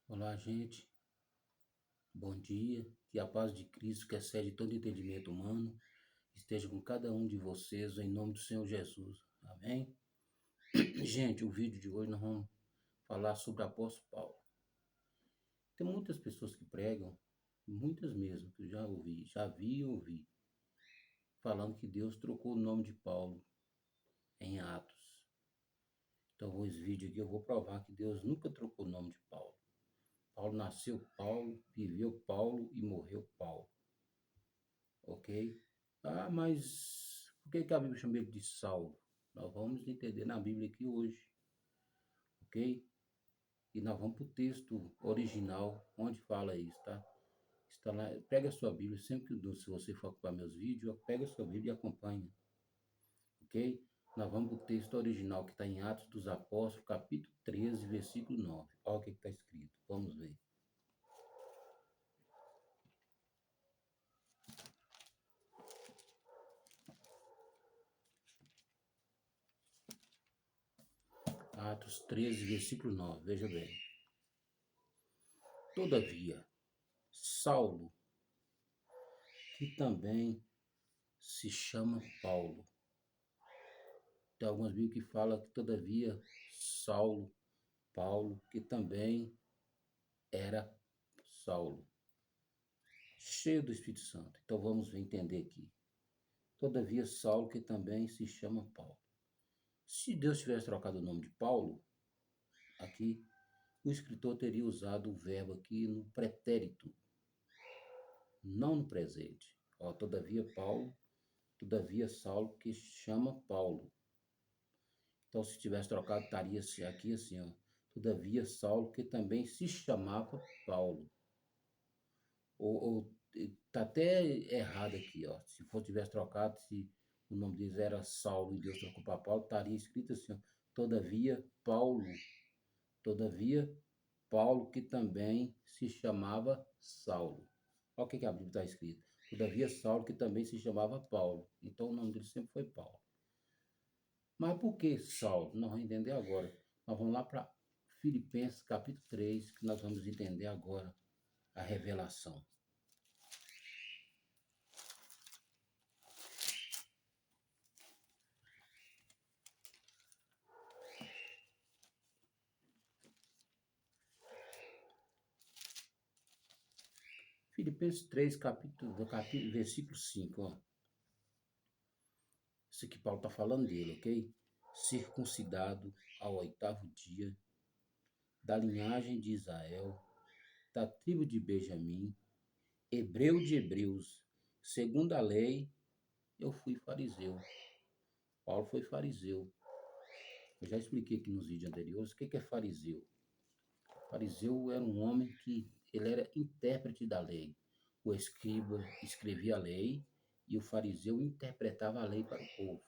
Olá, gente. Bom dia. Que a paz de Cristo, que excede todo entendimento humano, esteja com cada um de vocês, em nome do Senhor Jesus. Amém? Gente, o vídeo de hoje nós vamos falar sobre o apóstolo Paulo. Tem muitas pessoas que pregam, muitas mesmo, que eu já vi e ouvi, falando que Deus trocou o nome de Paulo em Atos. Então, com esse vídeo aqui, eu vou provar que Deus nunca trocou o nome de Paulo. Paulo nasceu Paulo, viveu Paulo e morreu Paulo. Ok? Ah, mas por que a Bíblia chama ele de Saulo? Nós vamos entender na Bíblia aqui hoje, ok? E nós vamos para o texto original, onde fala isso, tá? Está lá, pega a sua Bíblia, sempre que se você for ocupar meus vídeos, pega a sua Bíblia e acompanha, ok? Nós vamos para o texto original que está em Atos dos Apóstolos, capítulo 13, versículo 9. Olha o que está escrito, vamos ver. Atos 13, versículo 9, veja bem. Todavia, Saulo, que também se chama Paulo. Tem algumas Bíblias que falam que todavia Paulo, que também era Saulo, cheio do Espírito Santo. Então vamos entender aqui. Todavia Saulo, que também se chama Paulo. Se Deus tivesse trocado o nome de Paulo, aqui, o escritor teria usado o verbo aqui no pretérito, não no presente. Ó, todavia Saulo, que chama Paulo. Então, se tivesse trocado, estaria aqui assim, ó. Todavia, Saulo, que também se chamava Paulo. Ou tá até errado aqui, ó. Se tivesse trocado, se o nome deles era Saulo e Deus trocou para Paulo, estaria escrito assim, ó. Todavia, Paulo, que também se chamava Saulo. Olha o que a Bíblia está escrito. Todavia, Saulo, que também se chamava Paulo. Então, o nome dele sempre foi Paulo. Mas por que Saulo? Nós vamos entender agora. Nós vamos lá para Filipenses capítulo 3, que nós vamos entender agora a revelação. Filipenses 3, versículo 5. Ó. Isso aqui Paulo está falando dele, ok? Circuncidado ao 8º dia, da linhagem de Israel, da tribo de Benjamim, hebreu de hebreus, segundo a lei, eu fui fariseu. Paulo foi fariseu. Eu já expliquei aqui nos vídeos anteriores o que é fariseu. Fariseu era um homem que ele era intérprete da lei. O escriba escrevia a lei e o fariseu interpretava a lei para o povo.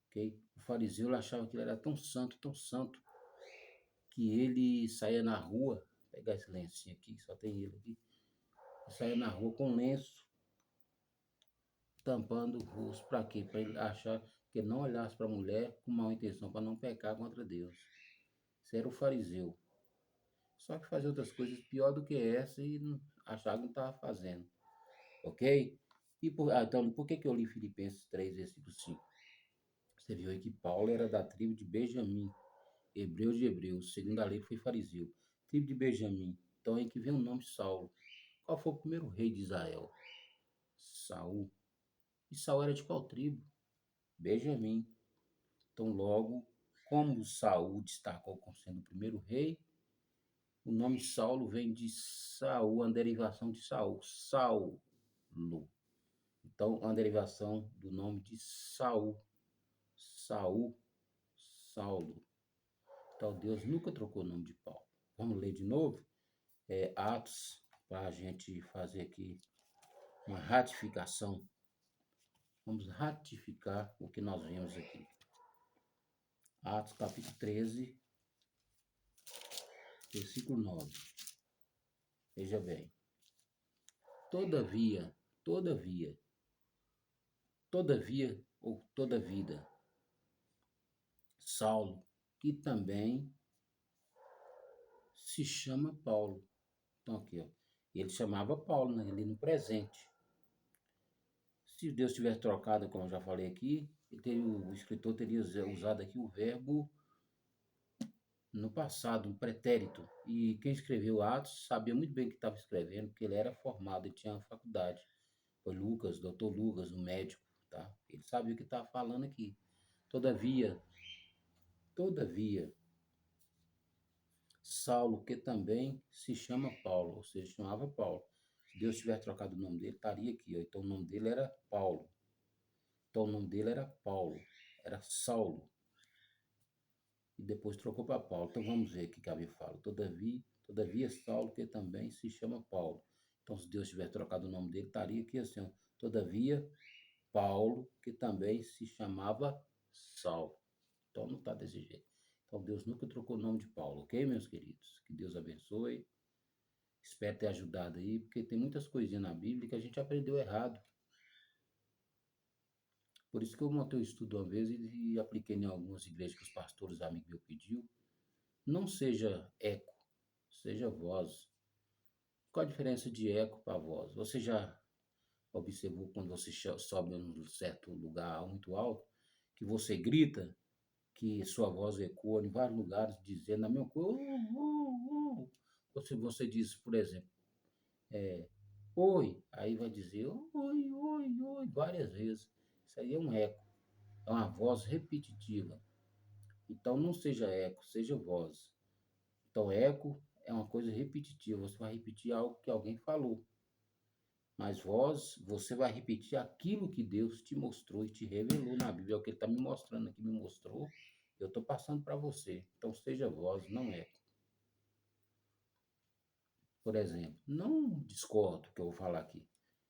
Okay? O fariseu ele achava que ele era tão santo, que ele saía na rua, vou pegar esse lencinho aqui, só tem ele aqui, saía na rua com lenço, tampando o rosto, para quê? Para ele achar que ele não olhasse para a mulher com má intenção, para não pecar contra Deus. Esse era o fariseu. Só que fazia outras coisas pior do que essa e achava que não estava fazendo. Ok? Então, por que eu li Filipenses 3, versículo 5? Você viu aí que Paulo era da tribo de Benjamim, hebreu de hebreus, segundo a lei foi fariseu. Tribo de Benjamim. Então, aí que vem o nome Saulo. Qual foi o primeiro rei de Israel? Saul. E Saul era de qual tribo? Benjamim. Então, logo, como Saul destacou como sendo o primeiro rei, o nome Saulo vem de Saul, uma derivação de Saul, Saulo. Então, uma derivação do nome de Saul, Saul, Saulo. Então, Deus nunca trocou o nome de Paulo. Vamos ler de novo? Atos, para a gente fazer aqui uma ratificação. Vamos ratificar o que nós vimos aqui. Atos capítulo 13, versículo 9. Veja bem. Todavia, ou toda vida, Saulo, que também se chama Paulo. Então aqui, ó. Ele chamava Paulo, né? Ele no presente. Se Deus tivesse trocado, como eu já falei aqui, o escritor teria usado aqui o verbo no passado, um pretérito. E quem escreveu Atos sabia muito bem o que estava escrevendo, porque ele era formado, ele tinha uma faculdade. Foi Lucas, doutor Lucas, um médico, tá? Ele sabia o que estava falando aqui. Todavia, Saulo, que também se chama Paulo, ou seja, chamava Paulo. Se Deus tivesse trocado o nome dele, estaria aqui, ó. Então o nome dele era Paulo. Então o nome dele era Paulo, era Saulo. E depois trocou para Paulo. Então vamos ver o que a Bíblia fala. Todavia Saulo, que também se chama Paulo. Então, se Deus tivesse trocado o nome dele, estaria aqui assim, ó. Todavia Paulo, que também se chamava Saulo. Então não está desse jeito. Então Deus nunca trocou o nome de Paulo, ok, meus queridos? Que Deus abençoe. Espero ter ajudado aí, porque tem muitas coisinhas na Bíblia que a gente aprendeu errado. Por isso que eu montei o estudo uma vez e apliquei em algumas igrejas que os pastores amigos meus pediu. Não seja eco, seja voz. Qual a diferença de eco para voz? Você já observou quando você sobe em um certo lugar muito alto, que você grita, que sua voz ecoa em vários lugares, dizendo a mesma coisa. Ou se você diz, por exemplo, oi, aí vai dizer oi, várias vezes. Isso aí é um eco, é uma voz repetitiva. Então não seja eco, seja voz. Então eco é uma coisa repetitiva, você vai repetir algo que alguém falou. Mas voz, você vai repetir aquilo que Deus te mostrou e te revelou na Bíblia. É o que Ele está me mostrando aqui, me mostrou. Eu estou passando para você. Então seja voz, não eco. Por exemplo, não discordo do que eu vou falar aqui.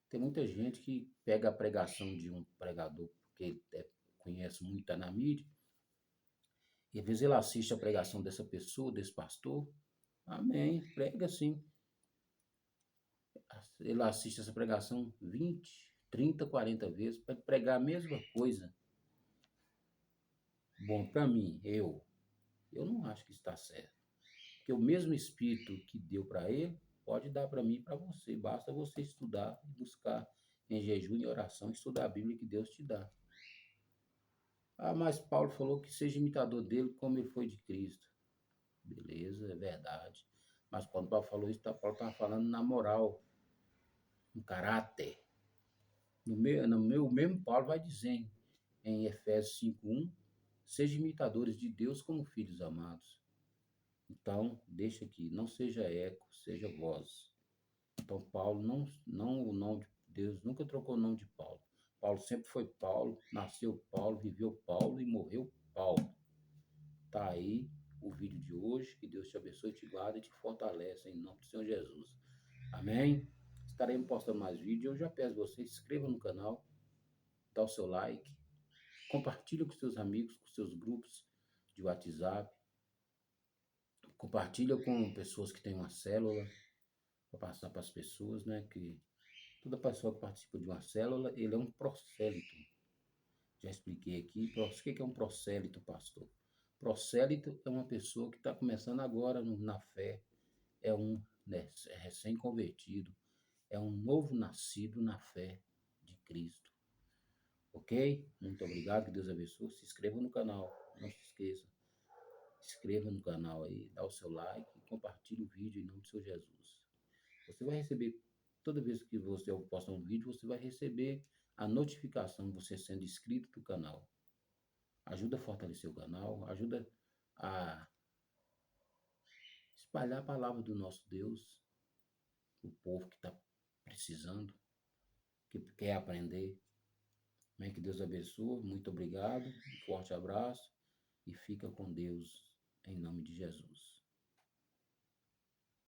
Tem muita gente que pega a pregação de um pregador, porque conhece muito, está na mídia, e às vezes ele assiste a pregação dessa pessoa, desse pastor. Amém, prega sim. Ele assiste essa pregação 20, 30, 40 vezes para pregar a mesma coisa. Bom, para mim, eu não acho que está certo. Porque o mesmo Espírito que deu para ele, pode dar para mim e para você. Basta você estudar, buscar em jejum e oração, estudar a Bíblia que Deus te dá. Ah, mas Paulo falou que seja imitador dele como ele foi de Cristo. Beleza, é verdade. Mas quando Paulo falou isso, Paulo estava falando na moral, no caráter. O mesmo Paulo vai dizer em Efésios 5:1, seja imitadores de Deus como filhos amados. Então, deixa aqui, não seja eco, seja voz. Então, Paulo, não o nome de Deus, nunca trocou o nome de Paulo. Paulo sempre foi Paulo, nasceu Paulo, viveu Paulo e morreu Paulo. Tá aí o vídeo de hoje. Que Deus te abençoe, te guarde e te fortaleça em nome do Senhor Jesus. Amém? Estaremos postando mais vídeos. Eu já peço você, se inscreva no canal, dá o seu like, compartilha com seus amigos, com seus grupos de WhatsApp, compartilha com pessoas que têm uma célula, para passar para as pessoas, né? Que toda pessoa que participa de uma célula, ele é um prosélito. Já expliquei aqui. O que é um prosélito, pastor? Prosélito é uma pessoa que está começando agora na fé, é um, né, recém-convertido, é um novo nascido na fé de Cristo. Ok? Muito obrigado, que Deus abençoe. Se inscreva no canal, não se esqueça. Se inscreva no canal aí, dá o seu like e compartilhe o vídeo em nome do Senhor Jesus. Você vai receber, toda vez que você postar um vídeo, você vai receber a notificação de você sendo inscrito no canal. Ajuda a fortalecer o canal, ajuda a espalhar a palavra do nosso Deus, o povo que está precisando, que quer aprender. Que Deus abençoe, muito obrigado, um forte abraço e fica com Deus, em nome de Jesus.